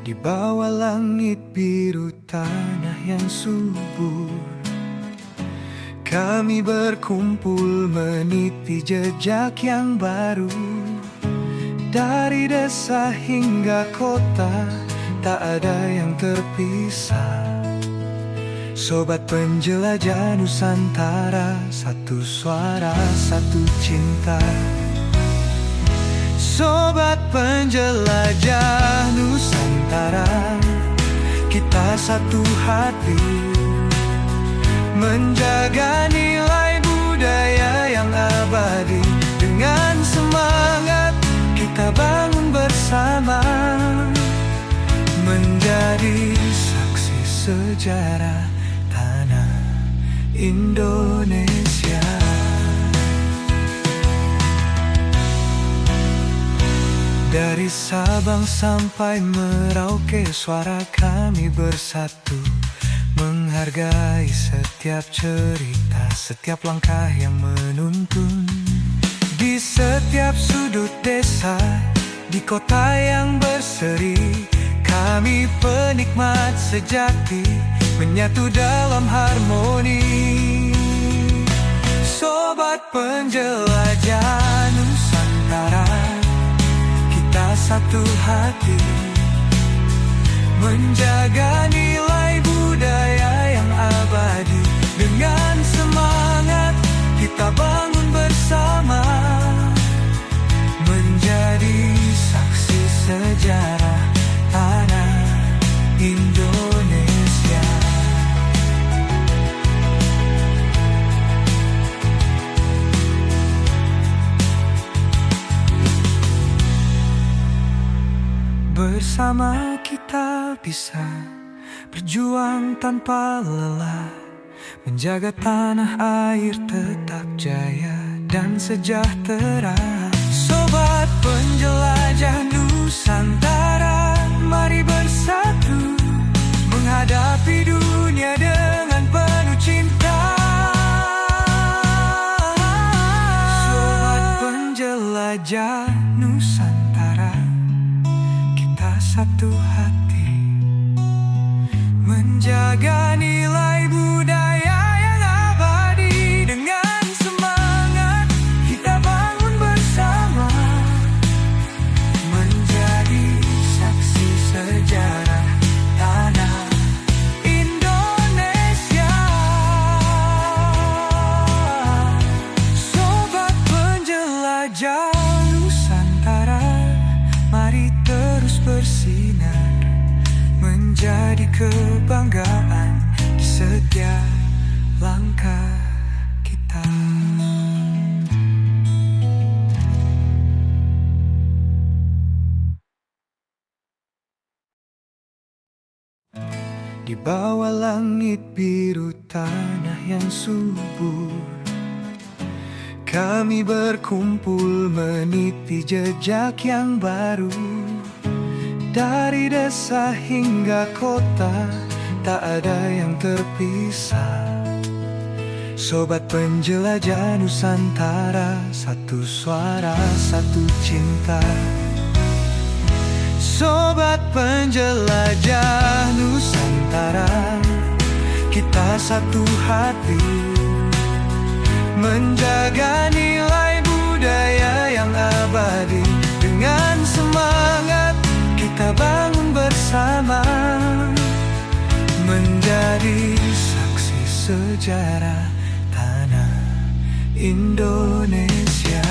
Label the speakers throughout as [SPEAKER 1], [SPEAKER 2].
[SPEAKER 1] Di bawah langit biru tanah yang subur, kami berkumpul meniti jejak yang baru. Dari desa hingga kota, tak ada yang terpisah. Sobat penjelajah Nusantara, satu suara, satu cinta. Sobat penjelajah Nusantara, kita satu hati, menjaga nilai budaya yang abadi. Dengan semangat kita bangun bersama, menjadi saksi sejarah tanah Indonesia. Dari Sabang sampai Merauke, suara kami bersatu, menghargai setiap cerita, setiap langkah yang menuntun. Di setiap sudut desa, di kota yang berseri, kami penikmat sejati, menyatu dalam harmoni. Sobat penjelajah Nusantara, kita satu hati, menjaga nilai budaya yang abadi. Dengan semangat kita bangun bersama, menjadi saksi sejarah tanah Indonesia. Bersama kita bisa berjuang tanpa lelah, menjaga tanah air tetap jaya dan sejahtera. Sobat penjelajah Nusantara, mari bersatu menghadapi dunia dengan penuh cinta. Sobat penjelajah Nusantara, kita satu hati, menjaga nilai budaya yang abadi. Dengan semangat kita bangun bersama, menjadi saksi sejarah tanah Indonesia. Sobat penjelajah Nusantara, mari terus bersinar, menjadi kebanggaan di setiap langkah kita. Di bawah langit biru tanah yang subur, kami berkumpul meniti jejak yang baru. Dari desa hingga kota, tak ada yang terpisah. Sobat penjelajah Nusantara, satu suara, satu cinta. Sobat penjelajah Nusantara, kita satu hati, menjaga nilai budaya yang abadi. Dengan semangat kita bangun bersama, menjadi saksi sejarah tanah Indonesia.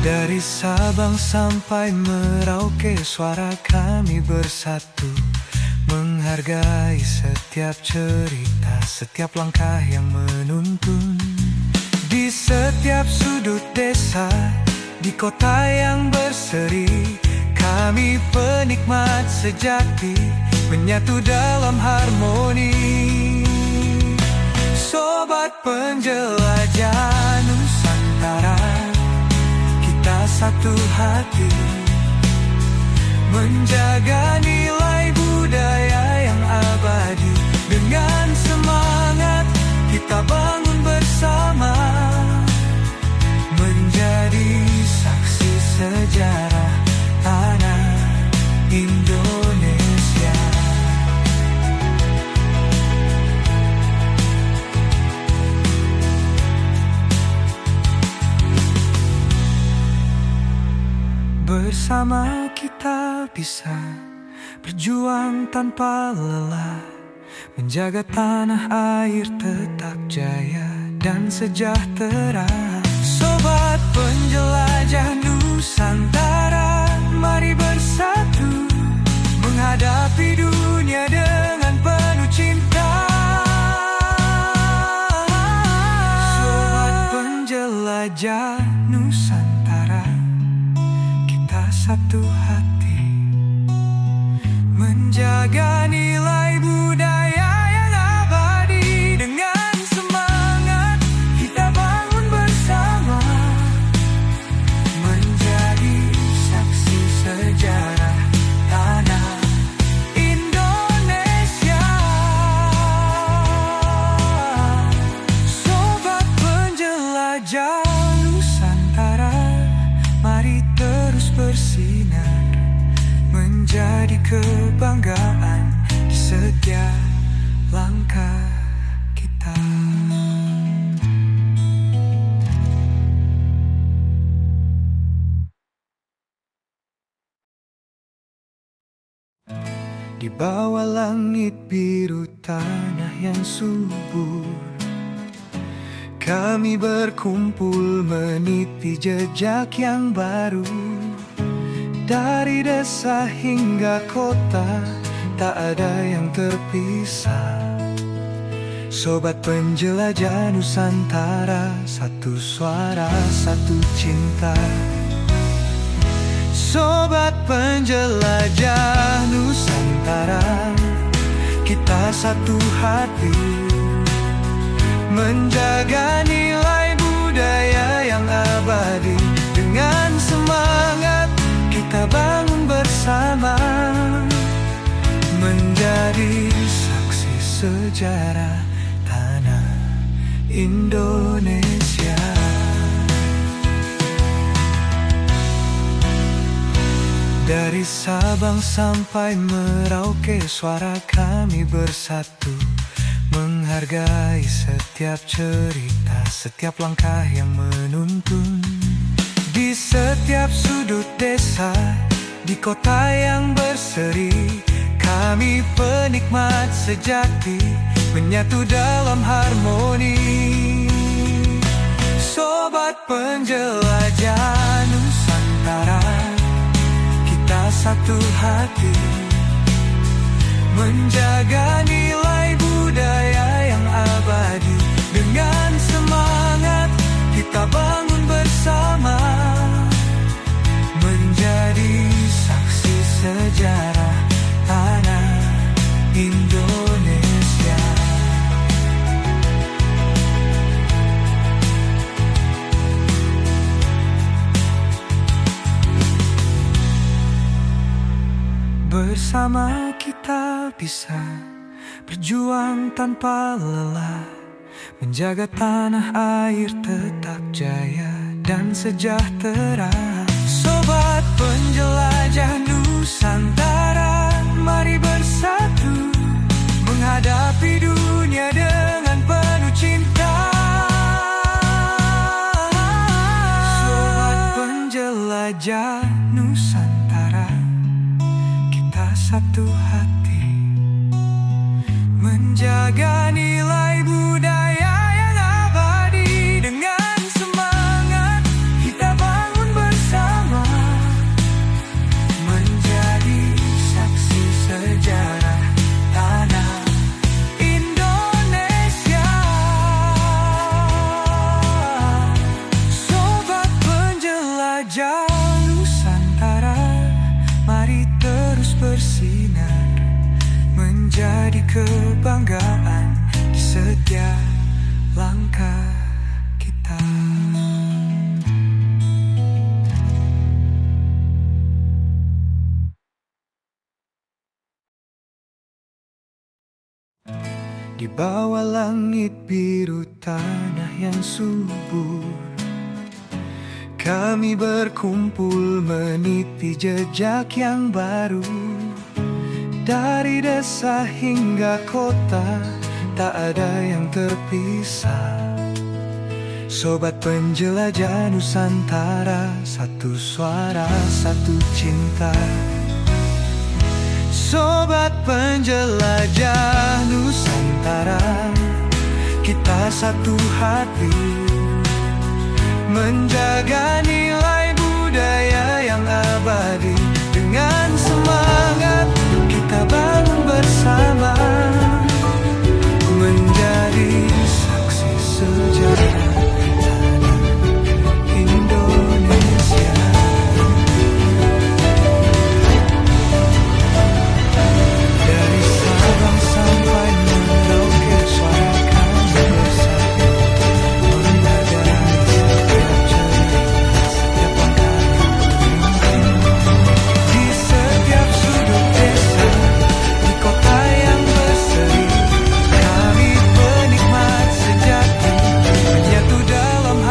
[SPEAKER 1] Dari Sabang sampai Merauke, suara kami bersatu, menghargai setiap cerita, setiap langkah yang menuntun. Di setiap sudut desa, di kota yang berseri, kami penikmat sejati, menyatu dalam harmoni. Sobat penjelajah Nusantara, kita satu hati, menjaga nilai budaya yang abadi. Dengan semangat kita bangun bersama, menjadi saksi Bersama kita bisa berjuang tanpa lelah, menjaga tanah air tetap jaya dan sejahtera. Sobat penjelajah Nusantara, mari bersatu menghadapi dunia dengan penuh cinta. Sobat penjelajah Nusantara, kita satu hati menjaga nilai budaya yang abadi. Dengan semangat kita bangun bersama, menjadi saksi sejarah tanah Indonesia. Sobat penjelajah Nusantara, mari terus bersinar, menjadi kebanggaan di setiap langkah kita. Di bawah langit biru tanah yang subur, kami berkumpul meniti jejak yang baru. Dari desa hingga kota, tak ada yang terpisah. Sobat penjelajah Nusantara, satu suara, satu cinta. Sobat penjelajah Nusantara, kita satu hati menjaga nilai budaya yang abadi. Dengan semangat kita bangun bersama, menjadi saksi sejarah tanah Indonesia. Dari Sabang sampai Merauke, suara kami bersatu, menghargai setiap cerita, setiap langkah yang menuntun. Di setiap sudut desa, di kota yang berseri, kami penikmat sejati, menyatu dalam harmoni. Sobat penjelajah Nusantara, kita satu hati menjaga nilai budaya yang abadi. Dengan semangat kita bangun bersama, menjadi saksi sejarah tanah Indonesia. Bersama kita bisa berjuang tanpa lelah, menjaga tanah air tetap jaya dan sejahtera. Sobat penjelajah Nusantara, mari bersatu menghadapi dunia dengan penuh cinta. Sobat penjelajah Nusantara, kita satu hati menjaga nilai budaya yang abadi. Dengan semangat kita bangun bersama, menjadi saksi sejarah tanah Indonesia. Sobat penjelajah Nusantara, mari terus bersinar, menjadi kebanggaan di setiap langkah kita. Di bawah langit biru tanah yang subur, kami berkumpul meniti jejak yang baru. Dari desa hingga kota, tak ada yang terpisah. Sobat penjelajah Nusantara, satu suara, satu cinta. Sobat penjelajah Nusantara, kita satu hati, menjaga nilai budaya yang abadi. Dengan semangat kita bangun bersama, menjadi saksi sejarah tanah Indonesia. Dari Sabang sampai Merauke, suara kami bersatu, menghargai setiap cerita, setiap langkah yang memimpin. Di setiap sudut desa, di kota yang berseri, kami penikmat sejati, menyatu dalam harmoni.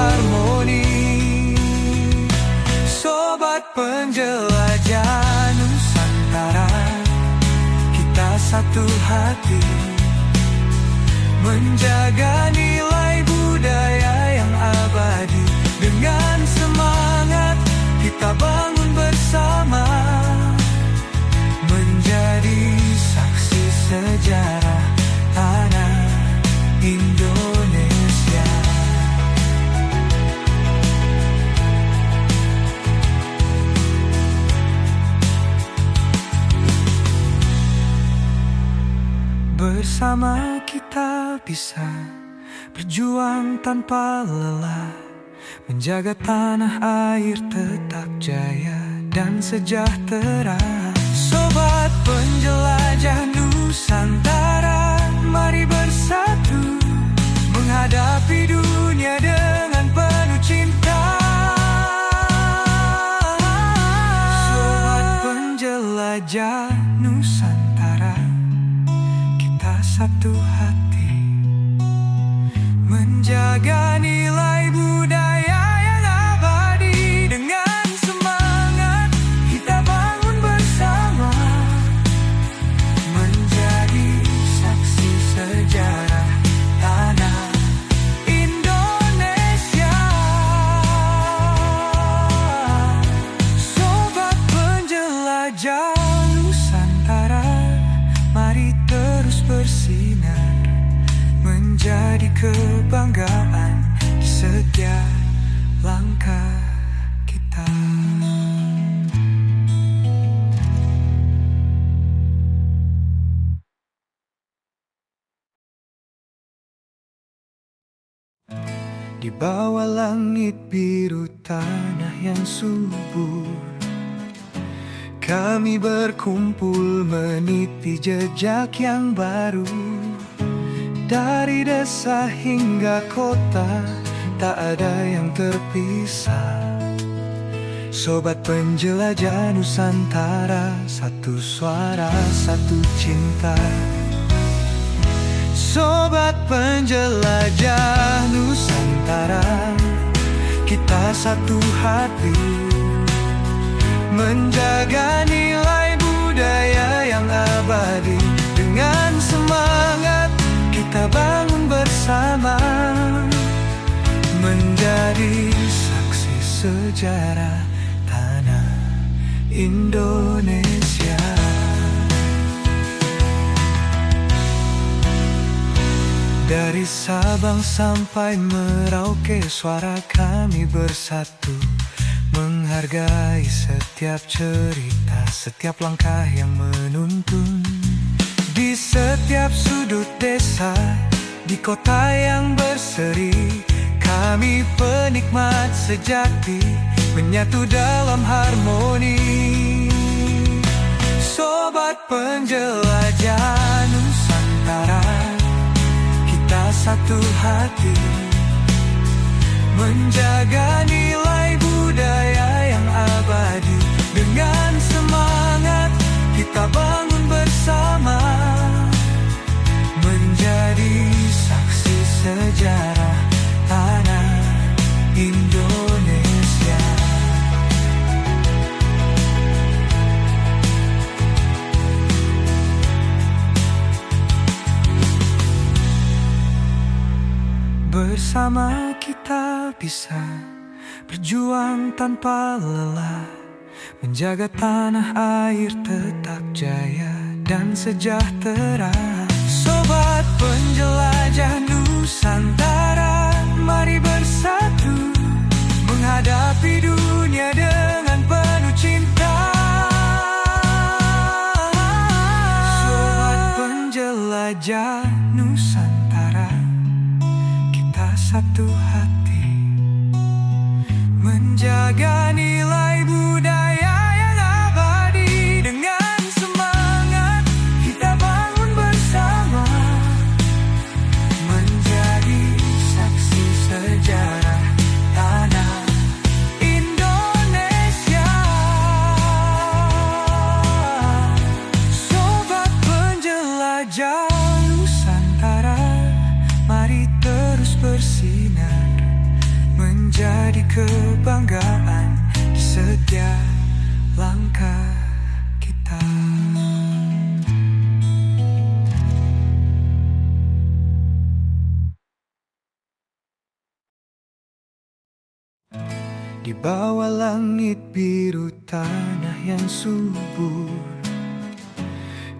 [SPEAKER 1] Sobat penjelajah Nusantara, kita satu hati, menjaga nilai budaya yang abadi. Dengan semangat kita bangun bersama, menjadi saksi sejarah tanah Indonesia. Bersama kita bisa berjuang tanpa lelah, menjaga tanah air tetap jaya dan sejahtera. Sobat penjelajah Nusantara, mari bersatu menghadapi dunia dengan penuh cinta. Sobat penjelajah Nusantara, kita satu hati, menjaga nilai budaya yang abadi. Dengan semangat kita bangun bersama, menjadi saksi sejarah tanah Indonesia. Sobat penjelajah Nusantara, mari terus bersinar, menjadi kebanggaan di setiap langkah kita. Di bawah langit biru tanah yang subur, kami berkumpul meniti jejak yang baru. Dari desa hingga kota, tak ada yang terpisah. Sobat penjelajah Nusantara, satu suara, satu cinta. Sobat penjelajah Nusantara, kita satu hati, menjaga nilai budaya yang abadi. Dengan semangat kita bangun bersama, menjadi saksi sejarah tanah Indonesia. Dari Sabang sampai Merauke, suara kami bersatu, menghargai setiap cerita, setiap langkah yang menuntun. Di setiap sudut desa, di kota yang berseri, kami penikmat sejati, menyatu dalam harmoni. Sobat penjelajah Nusantara, kita satu hati, menjaga nilai budaya yang abadi. Dengan semangat kita bangun bersama, menjadi saksi sejarah tanah Indonesia. Bersama kita bisa berjuang tanpa lelah, menjaga tanah air tetap jaya dan sejahtera. Sobat penjelajah Nusantara, mari bersatu menghadapi dunia dengan penuh cinta. Sobat penjelajah Nusantara, kita satu hati menjaga nilai budaya yang abadi. Dengan semangat kita bangun bersama, menjadi saksi sejarah tanah Indonesia. Sobat penjelajah Nusantara, mari terus bersinar, menjadi kebanggaan di setiap langkah kita. Di bawah langit biru tanah yang subur,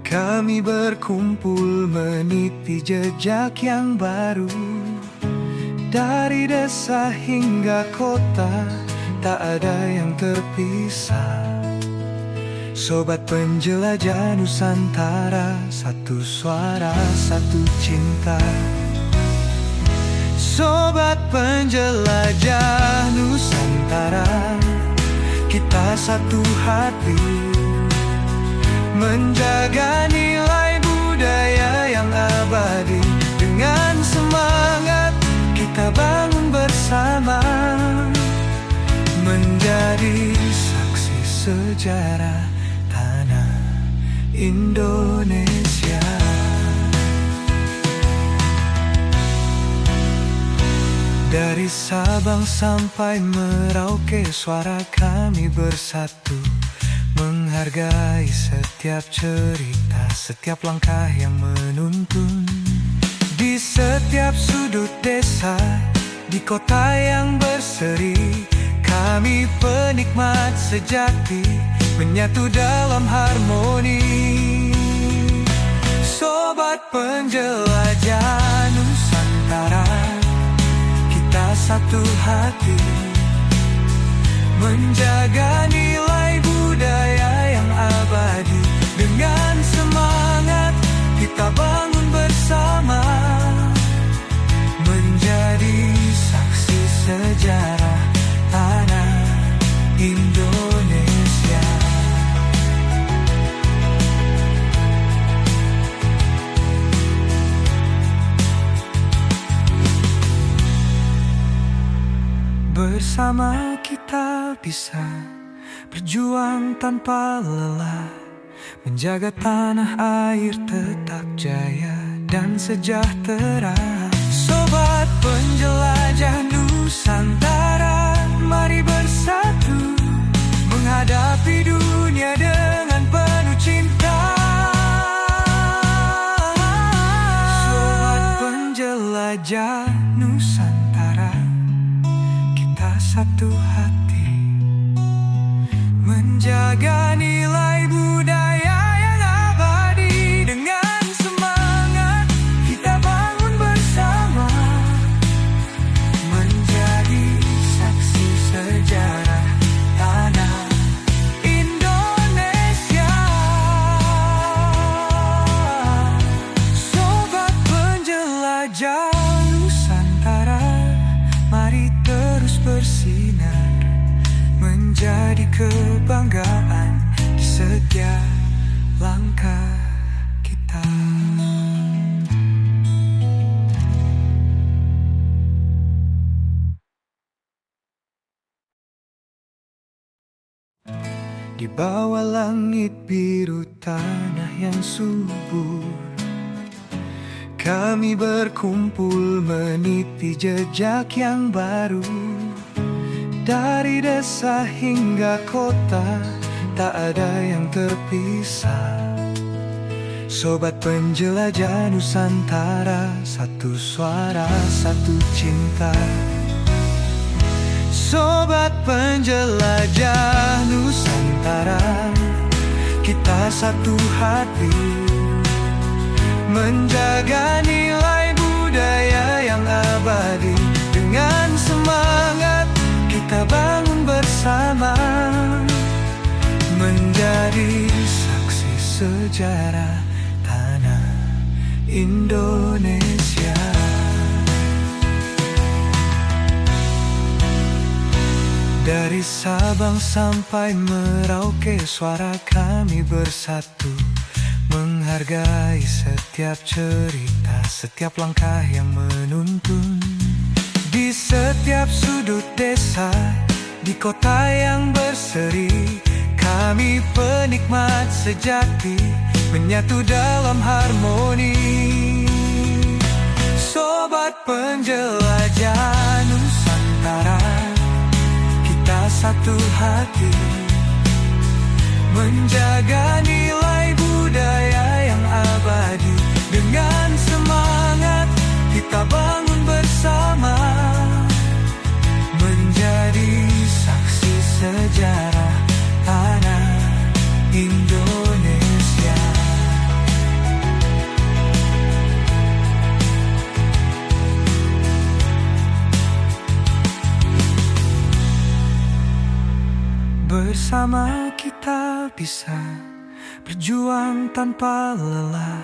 [SPEAKER 1] kami berkumpul meniti jejak yang baru. Dari desa hingga kota, tak ada yang terpisah. Sobat penjelajah Nusantara, satu suara, satu cinta. Sobat penjelajah Nusantara, kita satu hati menjaga nilai budaya yang abadi. Dengan semangat kita bangun bersama, menjadi saksi sejarah tanah Indonesia. Dari Sabang sampai Merauke, suara kami bersatu, menghargai setiap cerita, setiap langkah yang menuntun. Di setiap sudut desa, di kota yang berseri, kami penikmat sejati, menyatu dalam harmoni. Sobat penjelajah Nusantara, kita satu hati menjaga nilai budaya yang abadi. Dengan semangat kita bangun bersama, menjadi saksi sejarah tanah Indonesia. Bersama kita bisa berjuang tanpa lelah, menjaga tanah air tetap jaya dan sejahtera. Sobat penjelajah Nusantara, mari bersatu menghadapi dunia dengan penuh cinta. Sobat penjelajah Nusantara, kita satu hati menjaga nilai budaya yang abadi. Dengan semangat kita bangun bersama, menjadi saksi sejarah tanah Indonesia. Sobat penjelajah Nusantara, mari terus bersinar, menjadi kebanggaan di setiap langkah kita. Di bawah langit biru tanah yang subur, kami berkumpul meniti jejak yang baru. Dari desa hingga kota, tak ada yang terpisah. Sobat penjelajah Nusantara, satu suara, satu cinta. Sobat penjelajah Nusantara, kita satu hati menjaga nilai budaya yang abadi. Dengan semangat kita bangun bersama, menjadi saksi sejarah tanah Indonesia. Dari Sabang sampai Merauke, suara kami bersatu, menghargai setiap cerita, setiap langkah yang menuntun. Di setiap sudut desa, di kota yang berseri, kami penikmat sejati, menyatu dalam harmoni. Sobat penjelajah Nusantara, kita satu hati menjaga nilai budaya yang abadi. Dengan semangat kita bangun bersama, menjadi saksi sejarah tanah Indonesia. Bersama kita bisa berjuang tanpa lelah,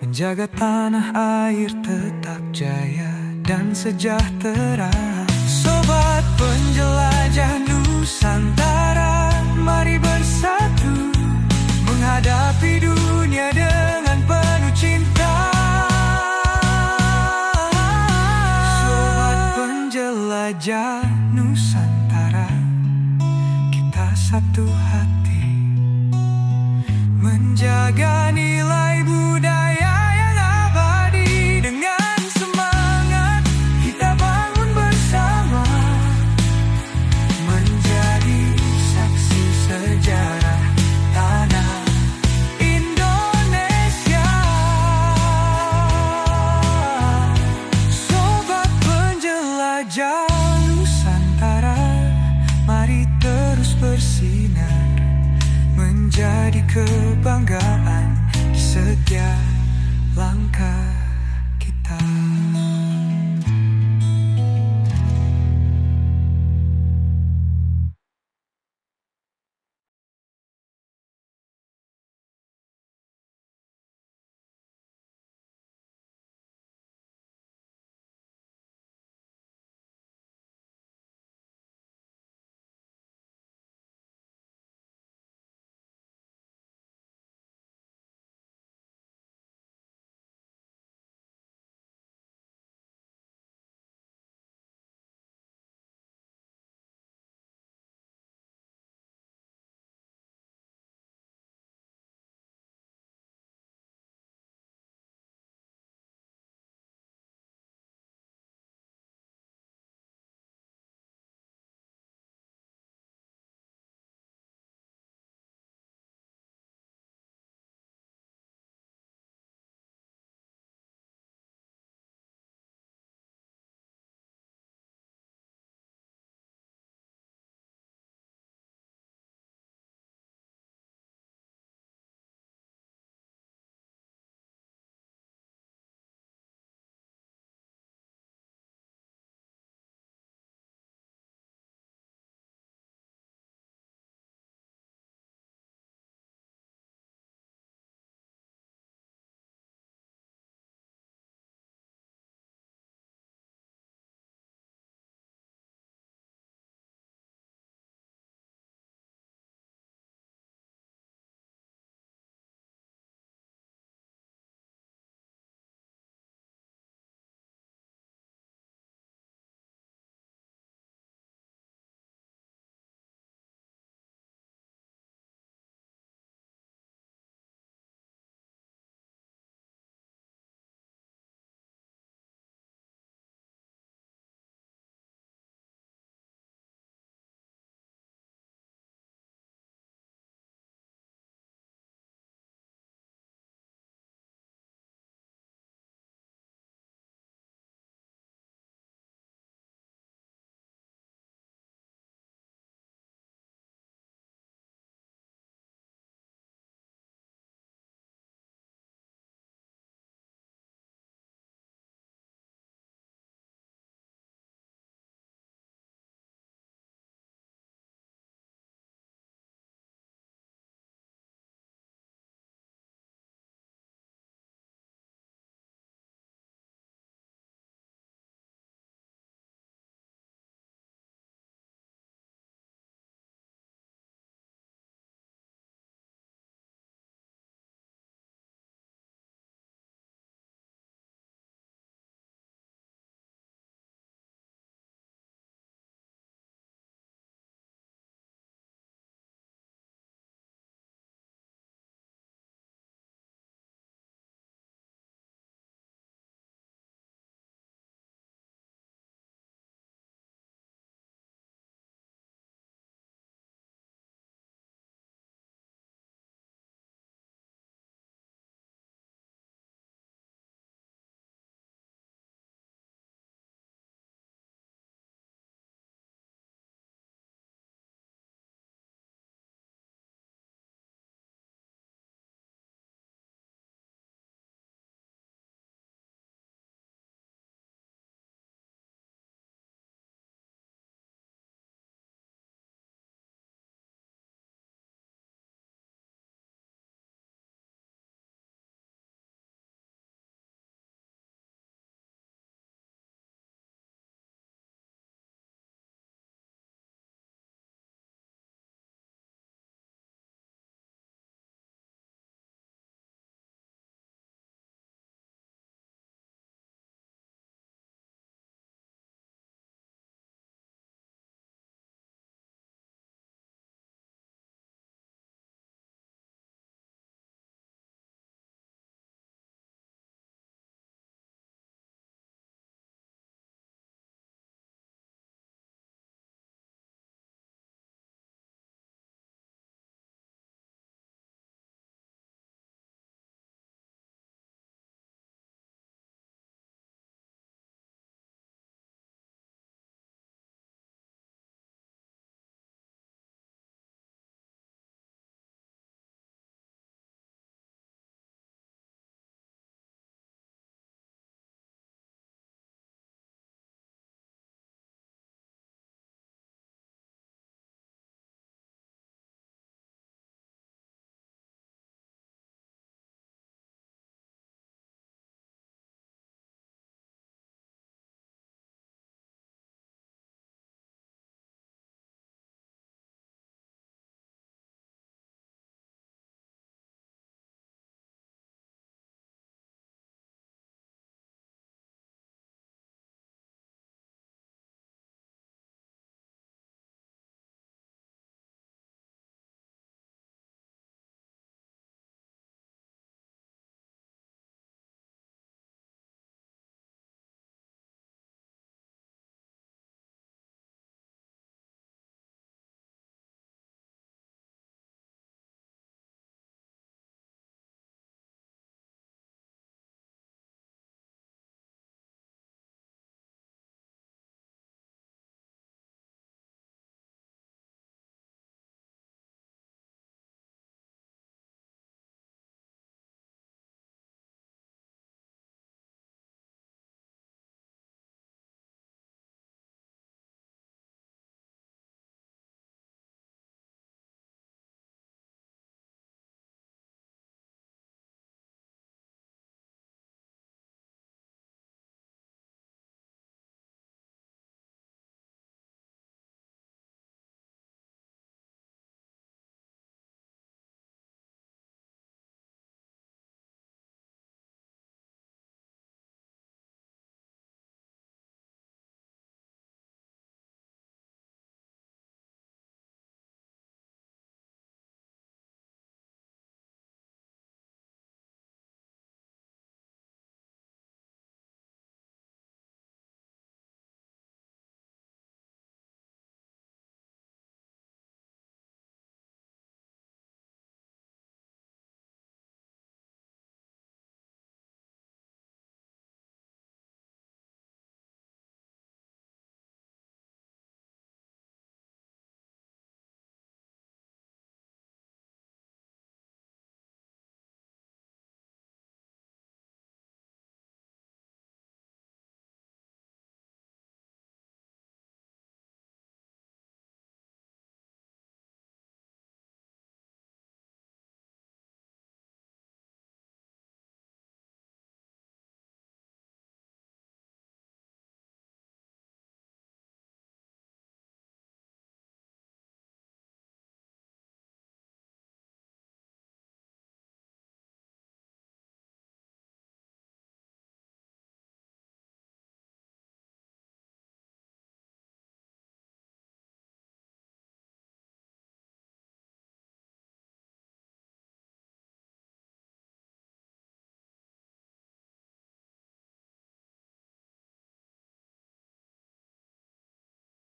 [SPEAKER 1] menjaga tanah air tetap jaya dan sejahtera. Sobat penjelajah Nusantara, mari bersatu menghadapi dunia dengan penuh cinta. Sobat penjelajah Nusantara, kita satu hati menjaga nilai budaya yang abadi. Dengan semangat kita bangun bersama, menjadi saksi sejarah tanah Indonesia. Sobat penjelajah Nusantara, mari terus bersinar, menjadi kebanggaan di setiap langkah.